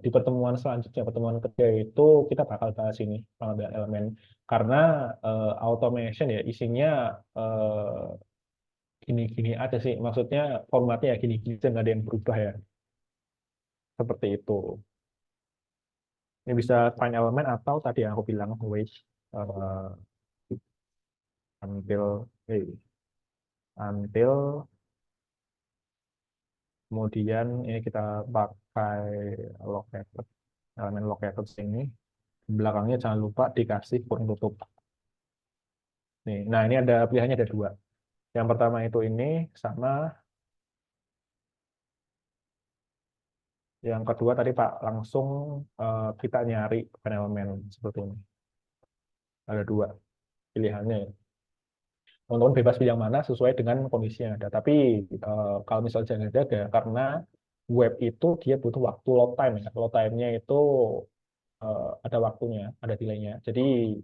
di pertemuan selanjutnya, pertemuan ketiga itu kita bakal bahas ini pengambilan elemen. Karena automation ya isinya gini-gini aja sih, maksudnya formatnya ya gini-gini aja, nggak ada yang berubah ya, seperti itu. Ini bisa find elemen atau tadi yang aku bilang wait eh, until until kemudian ini kita pakai located, elemen located sini, belakangnya jangan lupa dikasih kurung tutup nih. Nah, ini ada pilihannya, ada dua. Yang pertama itu ini, sama yang kedua tadi Pak, langsung kita nyari elemen seperti ini. Ada dua pilihannya ya. Teman-teman bebas pilih yang mana sesuai dengan kondisi yang ada. Tapi kalau misalnya jaga-jaga, karena web itu dia butuh waktu load time ya. Load time-nya itu ada waktunya, ada delay-nya. Jadi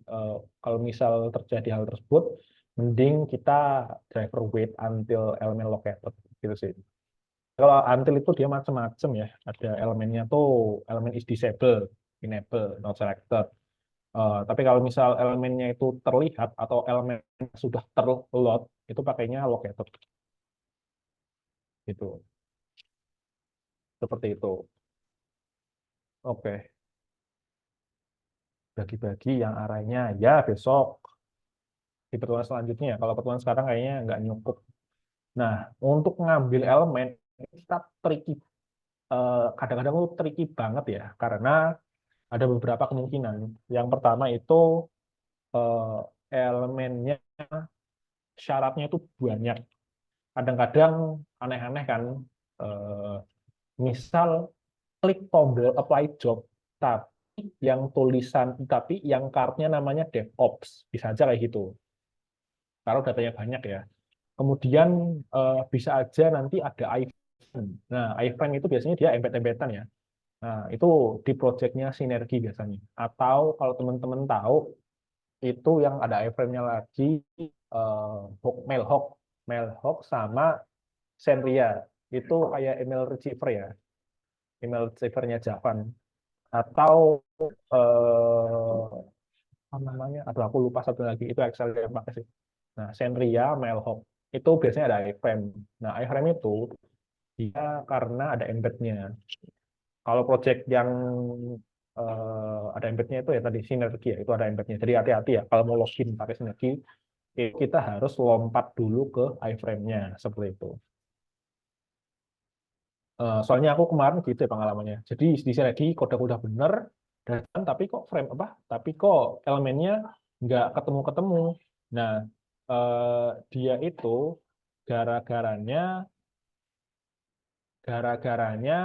kalau misal terjadi hal tersebut, mending kita driver wait until elemen located gitu sih. Kalau until itu dia macam-macam ya. Ada elemennya tuh elemen is disable, enable, not selected. Tapi kalau misal elemennya itu terlihat atau elemen sudah terload, itu pakainya located. Gitu. Seperti itu. Oke. Bagi-bagi yang arahnya ya besok di pertemuan selanjutnya. Kalau pertemuan sekarang kayaknya nggak nyukup. Nah, untuk ngambil elemen kita tricky, kadang-kadang itu tricky banget ya, karena ada beberapa kemungkinan. Yang pertama itu elemennya syaratnya itu banyak. Kadang-kadang aneh-aneh kan, eh, misal klik tombol apply job, tapi yang card-nya namanya DevOps, bisa aja kayak gitu. Kalau datanya banyak ya. Kemudian bisa aja nanti ada iframe. Nah, iframe itu biasanya dia embed-embedan ya. Nah, itu di projectnya Sinergi biasanya. Atau kalau teman-teman tahu, itu yang ada iframe-nya lagi, Mailhawk. Mailhawk sama Senria. Itu kayak email receiver ya. Email receiver-nya Javan. Atau apa namanya? Aduh, aku lupa satu lagi. Itu Excel yang pakai sih. Nah, Senria, Mailhawk. Itu biasanya ada iframe. Nah, iframe itu dia karena ada embed-nya. Kalau project yang ada embed-nya itu ya tadi Sinergi ya, itu ada embed-nya. Jadi hati-hati ya, kalau mau login pakai Sinergi, kita harus lompat dulu ke iframe-nya, seperti itu. Soalnya aku kemarin gitu ya pengalamannya. Jadi di Sinergi kode udah bener, dan tapi kok frame apa? Tapi kok elemennya nggak ketemu-ketemu. Nah, dia itu gara-garanya gara-garanya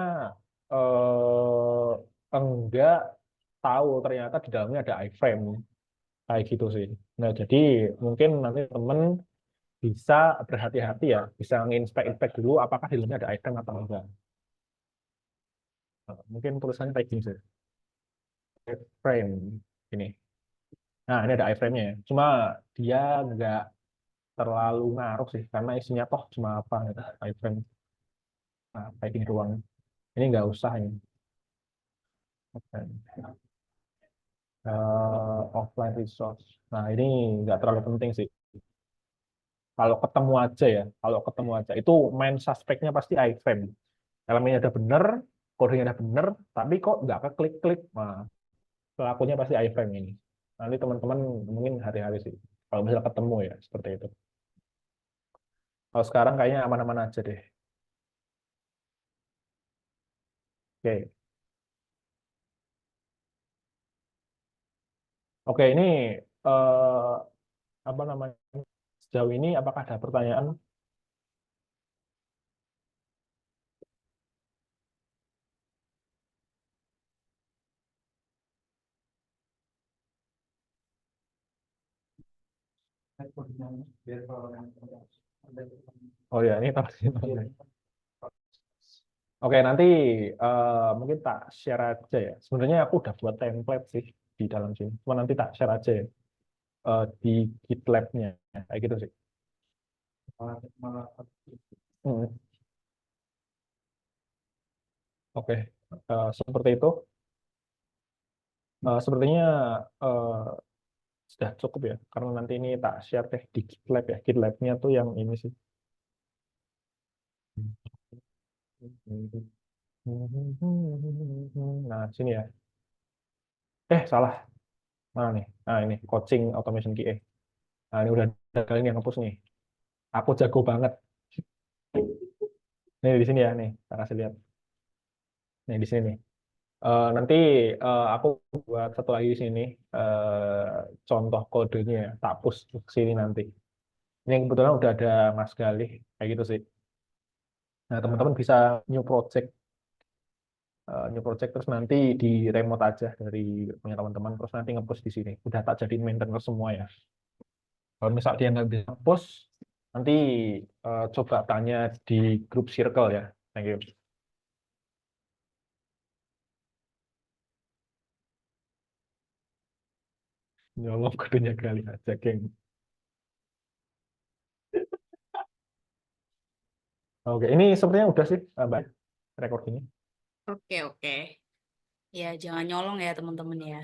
enggak tahu ternyata di dalamnya ada iframe kayak gitu sih. Nah, jadi mungkin nanti temen bisa berhati-hati ya, bisa nginspek dulu apakah di dalamnya ada iframe atau enggak. Mungkin tulisannya kayak gini sih, iframe ini. Nah, ini ada iframe-nya ya. Cuma dia enggak terlalu ngaruh sih, karena isinya toh cuma apa gitu, iframe. Nah, kayak gini doang. Ini nggak usah ini. Offline resource. Nah, ini nggak terlalu penting sih. Kalau ketemu aja ya, kalau ketemu aja. Itu main suspeknya pasti iframe. Elemennya ada bener, kodenya ada bener, tapi kok nggak keklik-klik. Nah, pelakunya pasti iframe ini. Nanti teman-teman mungkin hari-hari sih. Kalau misalnya ketemu ya, seperti itu. Kalau sekarang kayaknya aman-aman aja deh. Oke. Oke, ini eh, apa namanya? Sejauh ini apakah ada pertanyaan? Oh ya, ini tafsir. Oke, nanti mungkin tak share aja ya. Sebenarnya aku udah buat template sih di dalam sini. Cuma nanti tak share aja ya di GitLab-nya. Kayak gitu sih. Hmm, Oke, seperti itu. Sepertinya eh, sudah cukup ya. Karena nanti ini tak share deh di GitLab ya. GitLab-nya tuh yang ini sih. Nah, sini ya. Salah. Mana nih? Nah, ini coaching automation QA. Nah, ini udah ada kalian yang ngapus nih. Aku jago banget. Nih di sini ya, nih. Tak kasih lihat. Nih di sini nih. Nanti aku buat satu lagi di sini contoh kodenya ya. Tak push ke sini nanti. Ini kebetulan udah ada Mas Galih kayak gitu sih. Nah, teman-teman bisa new project terus nanti di remote aja dari punya teman-teman terus nanti nge-push di sini. Udah tak jadiin maintenance semua ya. Kalau misal dia nggak bisa post, nanti coba tanya di grup circle ya. Thank you. Nyolong kodenya kali aja, geng. Oke, ini sepertinya udah sih, Mbak, recordingnya. Oke, oke. Ya, jangan nyolong ya teman-teman ya.